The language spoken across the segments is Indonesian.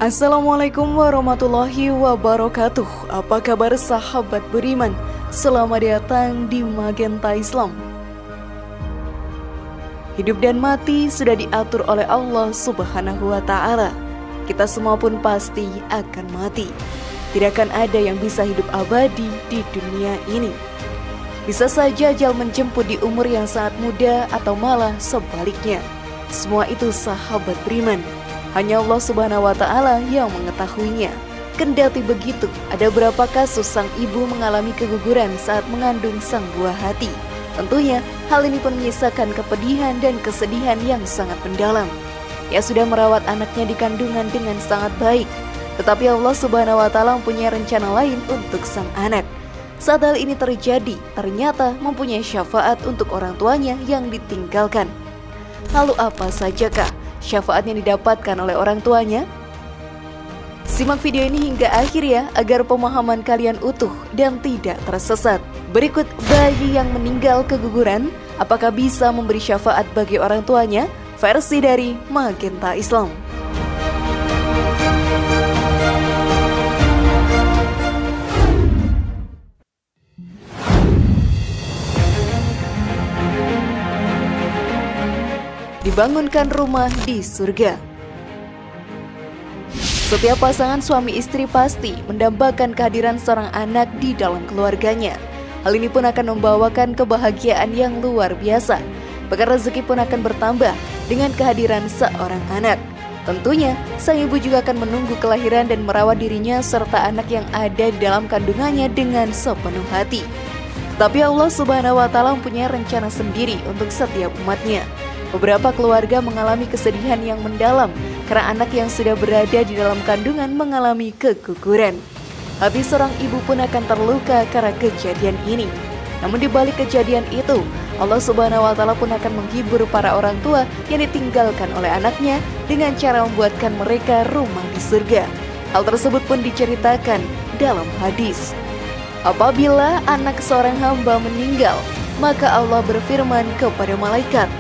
Assalamualaikum warahmatullahi wabarakatuh. Apa kabar sahabat beriman? Selamat datang di Magenta Islam. Hidup dan mati sudah diatur oleh Allah Subhanahu wa Ta'ala. Kita semua pun pasti akan mati. Tidak akan ada yang bisa hidup abadi di dunia ini. Bisa saja ajal menjemput di umur yang sangat muda atau malah sebaliknya. Semua itu sahabat beriman, hanya Allah Subhanahu wa Ta'ala yang mengetahuinya. Kendati begitu, ada beberapa kasus sang ibu mengalami keguguran saat mengandung sang buah hati. Tentunya hal ini pun menyisakan kepedihan dan kesedihan yang sangat mendalam. Ia sudah merawat anaknya di kandungan dengan sangat baik, tetapi Allah Subhanahu wa Ta'ala mempunyai rencana lain untuk sang anak. Saat hal ini terjadi, ternyata mempunyai syafaat untuk orang tuanya yang ditinggalkan. Lalu apa sajakah syafaat yang didapatkan oleh orang tuanya? Simak video ini hingga akhir ya, agar pemahaman kalian utuh dan tidak tersesat. Berikut bayi yang meninggal keguguran, apakah bisa memberi syafaat bagi orang tuanya? Versi dari Magenta Islam. Dibangunkan rumah di surga. Setiap pasangan suami istri pasti mendambakan kehadiran seorang anak di dalam keluarganya. Hal ini pun akan membawakan kebahagiaan yang luar biasa. Bahkan rezeki pun akan bertambah dengan kehadiran seorang anak. Tentunya, sang ibu juga akan menunggu kelahiran dan merawat dirinya serta anak yang ada di dalam kandungannya dengan sepenuh hati. Tapi Allah Subhanahu wa Ta'ala mempunyai rencana sendiri untuk setiap umatnya. Beberapa keluarga mengalami kesedihan yang mendalam karena anak yang sudah berada di dalam kandungan mengalami keguguran. Hati seorang ibu pun akan terluka karena kejadian ini. Namun di balik kejadian itu, Allah Subhanahu wa Ta'ala pun akan menghibur para orang tua yang ditinggalkan oleh anaknya dengan cara membuatkan mereka rumah di surga. Hal tersebut pun diceritakan dalam hadis. Apabila anak seorang hamba meninggal, maka Allah berfirman kepada malaikat,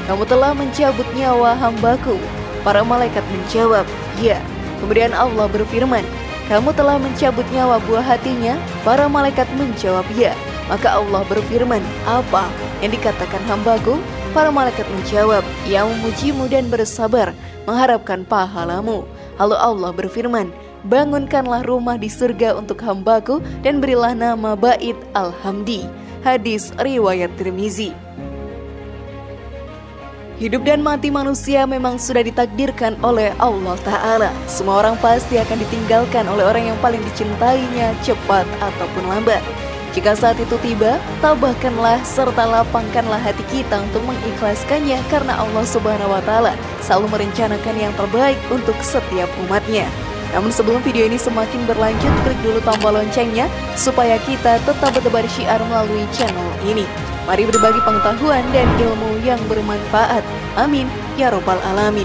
"Kamu telah mencabut nyawa hambaku." Para malaikat menjawab, "Ya." Kemudian Allah berfirman, "Kamu telah mencabut nyawa buah hatinya?" Para malaikat menjawab, "Ya." Maka Allah berfirman, "Apa yang dikatakan hambaku?" Para malaikat menjawab, "Yang memujimu dan bersabar, mengharapkan pahalamu." Lalu Allah berfirman, "Bangunkanlah rumah di surga untuk hambaku dan berilah nama Bait Al-Hamdi." Hadis riwayat Tirmizi. Hidup dan mati manusia memang sudah ditakdirkan oleh Allah Ta'ala. Semua orang pasti akan ditinggalkan oleh orang yang paling dicintainya, cepat ataupun lambat. Jika saat itu tiba, tabahkanlah serta lapangkanlah hati kita untuk mengikhlaskannya, karena Allah Subhanahu wa Ta'ala selalu merencanakan yang terbaik untuk setiap umatnya. Namun sebelum video ini semakin berlanjut, klik dulu tombol loncengnya supaya kita tetap bertebar syiar melalui channel ini. Mari berbagi pengetahuan dan ilmu yang bermanfaat. Amin ya robbal alamin.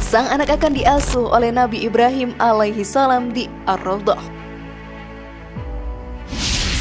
Sang anak akan diasuh oleh Nabi Ibrahim alaihi salam di Ar-Raudhah.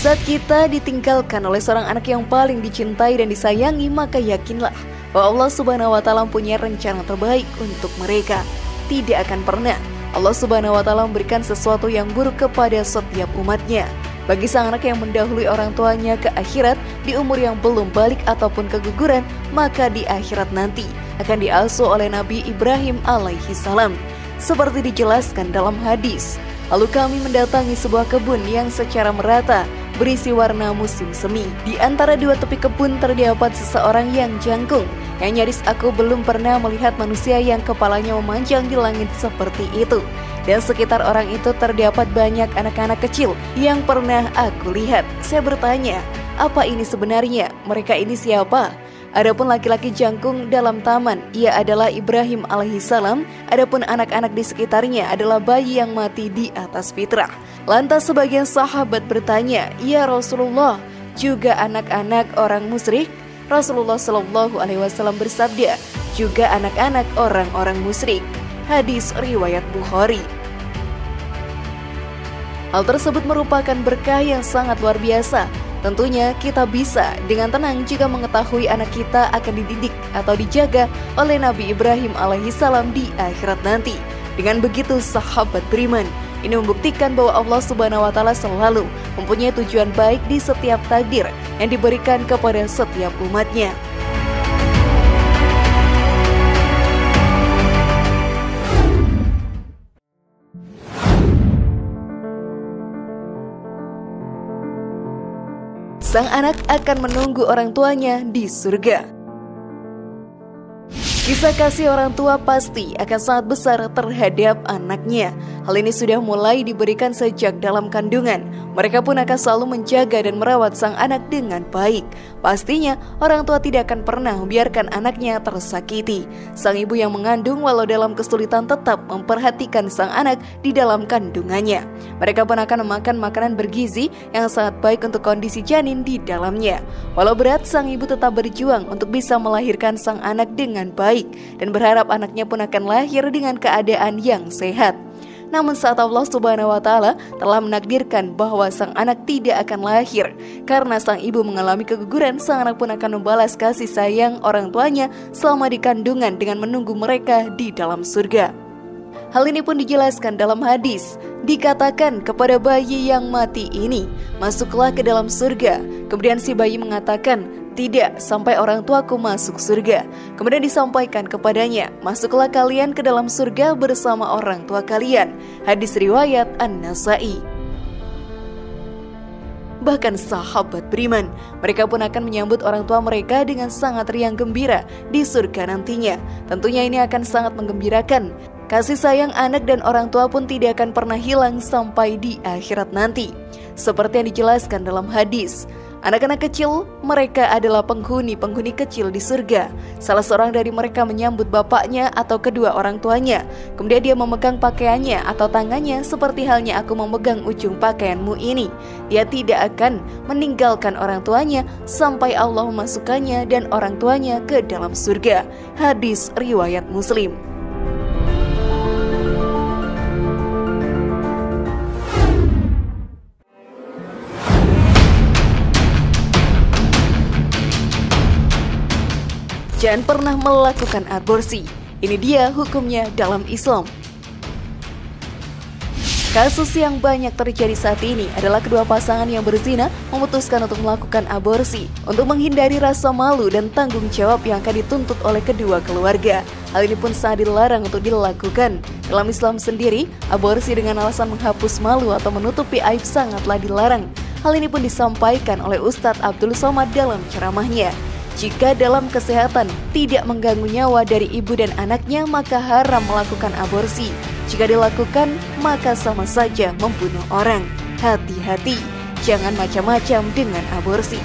Saat kita ditinggalkan oleh seorang anak yang paling dicintai dan disayangi, maka yakinlah bahwa Allah Subhanahu wa Ta'ala punya rencana terbaik untuk mereka. Tidak akan pernah Allah Subhanahu wa Ta'ala memberikan sesuatu yang buruk kepada setiap umatnya. Bagi sang anak yang mendahului orang tuanya ke akhirat di umur yang belum balik ataupun keguguran, maka di akhirat nanti akan diasuh oleh Nabi Ibrahim alaihi salam. Seperti dijelaskan dalam hadis, lalu kami mendatangi sebuah kebun yang secara merata berisi warna musim semi. Di antara dua tepi kebun terdapat seseorang yang jangkung, yang nyaris aku belum pernah melihat manusia yang kepalanya memanjang di langit seperti itu. Dan sekitar orang itu terdapat banyak anak-anak kecil yang pernah aku lihat. Saya bertanya, apa ini sebenarnya? Mereka ini siapa? Adapun laki-laki jangkung dalam taman, ia adalah Ibrahim alaihissalam. Adapun anak-anak di sekitarnya adalah bayi yang mati di atas fitrah. Lantas sebagian sahabat bertanya, "Ya Rasulullah, juga anak-anak orang musyrik?" Rasulullah Shallallahu Alaihi Wasallam bersabda, "Juga anak-anak orang-orang musyrik." Hadis riwayat Bukhari. Hal tersebut merupakan berkah yang sangat luar biasa. Tentunya kita bisa dengan tenang jika mengetahui anak kita akan dididik atau dijaga oleh Nabi Ibrahim alaihissalam di akhirat nanti. Dengan begitu sahabat beriman, ini membuktikan bahwa Allah Subhanahu wa Ta'ala selalu mempunyai tujuan baik di setiap takdir yang diberikan kepada setiap umatnya. Sang anak akan menunggu orang tuanya di surga. Kisah kasih orang tua pasti akan sangat besar terhadap anaknya. Hal ini sudah mulai diberikan sejak dalam kandungan. Mereka pun akan selalu menjaga dan merawat sang anak dengan baik. Pastinya orang tua tidak akan pernah membiarkan anaknya tersakiti. Sang ibu yang mengandung walau dalam kesulitan tetap memperhatikan sang anak di dalam kandungannya. Mereka pun akan memakan makanan bergizi yang sangat baik untuk kondisi janin di dalamnya. Walau berat, sang ibu tetap berjuang untuk bisa melahirkan sang anak dengan baik dan berharap anaknya pun akan lahir dengan keadaan yang sehat. Namun saat Allah Subhanahu wa Ta'ala telah menakdirkan bahwa sang anak tidak akan lahir karena sang ibu mengalami keguguran, sang anak pun akan membalas kasih sayang orang tuanya selama di kandungan dengan menunggu mereka di dalam surga. Hal ini pun dijelaskan dalam hadis. Dikatakan kepada bayi yang mati ini, masuklah ke dalam surga. Kemudian si bayi mengatakan, tidak, sampai orang tuaku masuk surga. Kemudian disampaikan kepadanya, masuklah kalian ke dalam surga bersama orang tua kalian. Hadis riwayat An-Nasa'i. Bahkan sahabat beriman, mereka pun akan menyambut orang tua mereka dengan sangat riang gembira di surga nantinya. Tentunya ini akan sangat menggembirakan. Kasih sayang anak dan orang tua pun tidak akan pernah hilang sampai di akhirat nanti. Seperti yang dijelaskan dalam hadis, anak-anak kecil mereka adalah penghuni kecil di surga. Salah seorang dari mereka menyambut bapaknya atau kedua orang tuanya. Kemudian dia memegang pakaiannya atau tangannya seperti halnya aku memegang ujung pakaianmu ini. Dia tidak akan meninggalkan orang tuanya sampai Allah memasukkannya dan orang tuanya ke dalam surga. Hadis riwayat Muslim. Jangan pernah melakukan aborsi. Ini dia hukumnya dalam Islam. Kasus yang banyak terjadi saat ini adalah kedua pasangan yang berzina memutuskan untuk melakukan aborsi untuk menghindari rasa malu dan tanggung jawab yang akan dituntut oleh kedua keluarga. Hal ini pun sangat dilarang untuk dilakukan. Dalam Islam sendiri, aborsi dengan alasan menghapus malu atau menutupi aib sangatlah dilarang. Hal ini pun disampaikan oleh Ustadz Abdul Somad dalam ceramahnya. Jika dalam kesehatan tidak mengganggu nyawa dari ibu dan anaknya, maka haram melakukan aborsi. Jika dilakukan, maka sama saja membunuh orang. Hati-hati, jangan macam-macam dengan aborsi.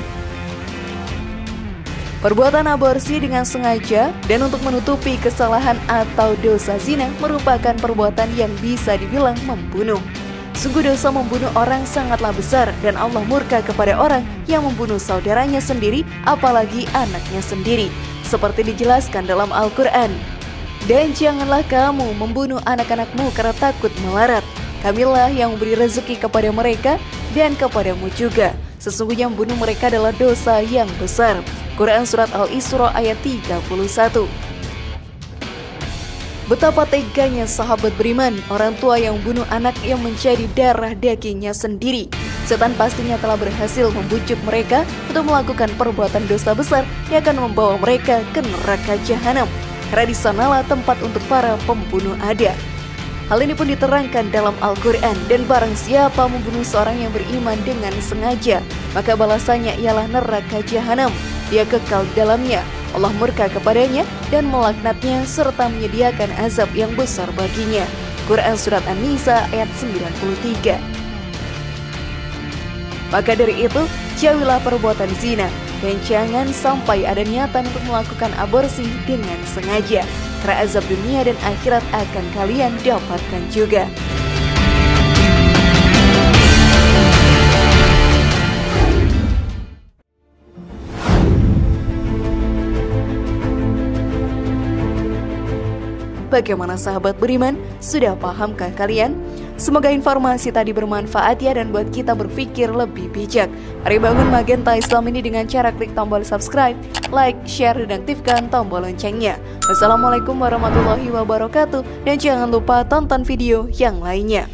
Perbuatan aborsi dengan sengaja dan untuk menutupi kesalahan atau dosa zina merupakan perbuatan yang bisa dibilang membunuh. Sungguh dosa membunuh orang sangatlah besar dan Allah murka kepada orang yang membunuh saudaranya sendiri, apalagi anaknya sendiri. Seperti dijelaskan dalam Al-Quran. Dan janganlah kamu membunuh anak-anakmu karena takut melarat. Kamilah yang memberi rezeki kepada mereka dan kepadamu juga. Sesungguhnya membunuh mereka adalah dosa yang besar. Quran Surat Al-Isra ayat 31. Betapa teganya sahabat beriman, orang tua yang membunuh anak yang menjadi darah dagingnya sendiri. Setan pastinya telah berhasil membujuk mereka untuk melakukan perbuatan dosa besar yang akan membawa mereka ke neraka jahanam. Karena di sanalah tempat untuk para pembunuh ada. Hal ini pun diterangkan dalam Al-Quran. Dan barang siapa membunuh seorang yang beriman dengan sengaja, maka balasannya ialah neraka jahanam. Dia kekal di dalamnya. Allah murka kepadanya dan melaknatnya serta menyediakan azab yang besar baginya. Quran Surat An-Nisa ayat 93. Maka dari itu, jauhilah perbuatan zina dan jangan sampai ada niatan untuk melakukan aborsi dengan sengaja. Karena azab dunia dan akhirat akan kalian dapatkan juga. Bagaimana sahabat beriman? Sudah pahamkah kalian? Semoga informasi tadi bermanfaat ya dan buat kita berpikir lebih bijak. Mari bangun Magenta Islam ini dengan cara klik tombol subscribe, like, share, dan aktifkan tombol loncengnya. Wassalamualaikum warahmatullahi wabarakatuh dan jangan lupa tonton video yang lainnya.